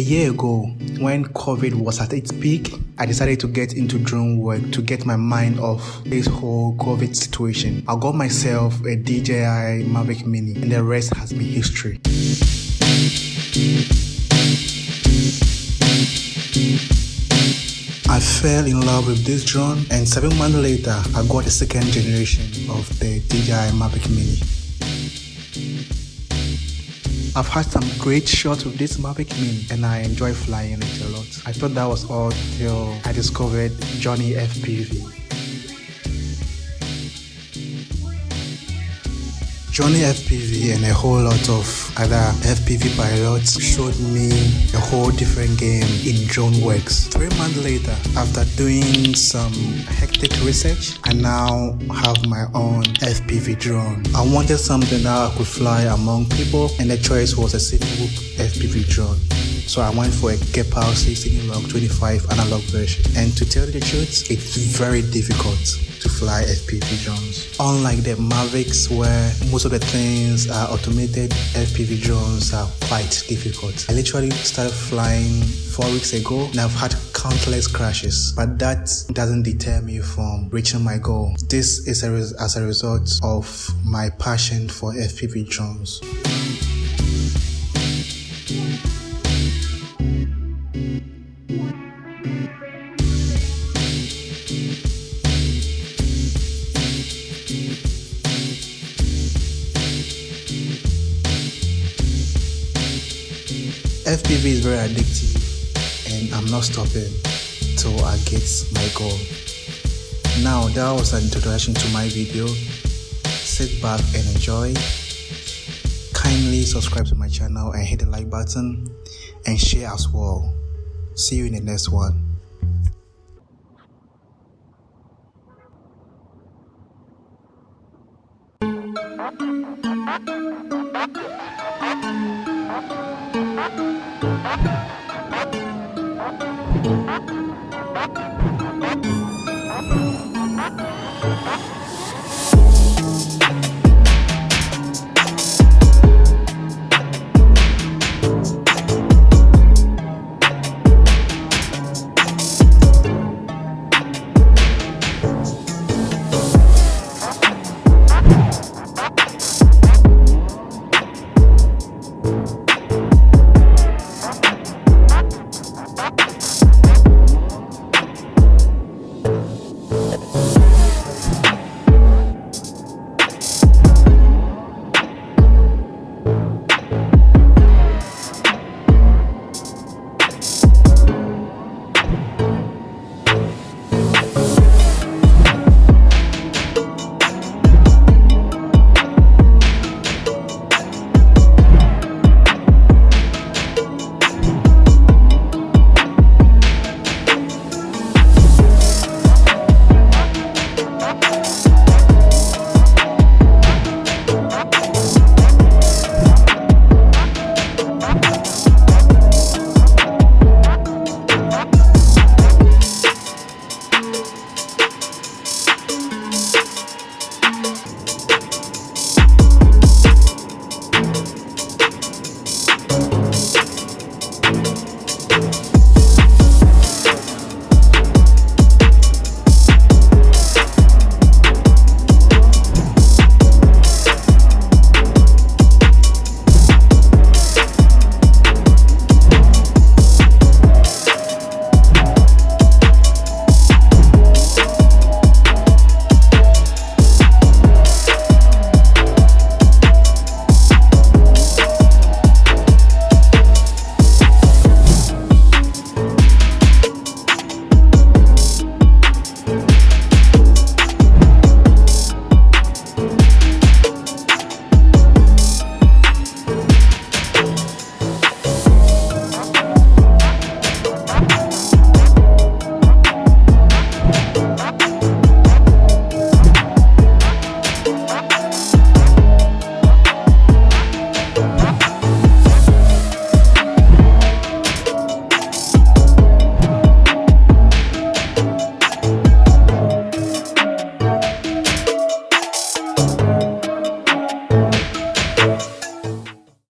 year ago, when COVID was at its peak, I decided to get into drone work to get my mind off this whole COVID situation. I got myself a DJI Mavic Mini, and the rest has been history. I fell in love with this drone, and 7 months later, I got the second generation of the DJI Mavic Mini. I've had some great shots with this Mavic Mini, and I enjoy flying it a lot. I thought that was all till I discovered Johnny FPV. Johnny FPV and a whole lot of other FPV pilots showed me a whole different game in drone works. 3 months later, after doing some hectic research, I now have my own FPV drone. I wanted something that I could fly among people, and the choice was a cinelog FPV drone. So I went for a Geprc cinelog 25 analog version. And to tell you the truth, it's very difficult to fly FPV drones. Unlike the Mavics, where most of the things are automated, FPV drones are quite difficult. I literally started flying 4 weeks ago, and I've had countless crashes, but that doesn't deter me from reaching my goal. This is as a result of my passion for FPV drones. FPV is very addictive, and I'm not stopping till I get my goal. Now that was an introduction to my video. Sit back and enjoy. Kindly subscribe to my channel and hit the like button and share as well. See you in the next one. Thank you.